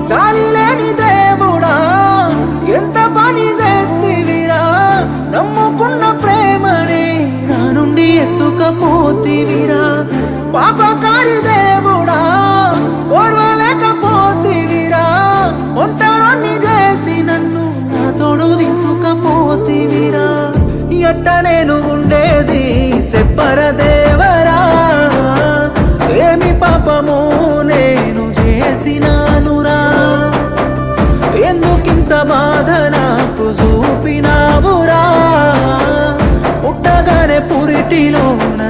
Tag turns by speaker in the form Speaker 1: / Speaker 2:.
Speaker 1: చాలి లేని దేవుడా ఎంత పని చేతివిరా నమ్ముకున్న ప్రేమనే నా నుండి ఎత్తుకపోతివిరా పాపకారి దేవుడా ఓర్వలేకపోతివిరా ఒంటరిని చేసి నన్ను నా తోడు తీసుకపోతివిరా ఎట్ట నేను ఉండేది సెప్పర దేవరా ఏమి పాపము నేను చేసినానురా ఎందుకింత బాధ నాకు చూపినావురా పుట్టగానే పురిటిలోన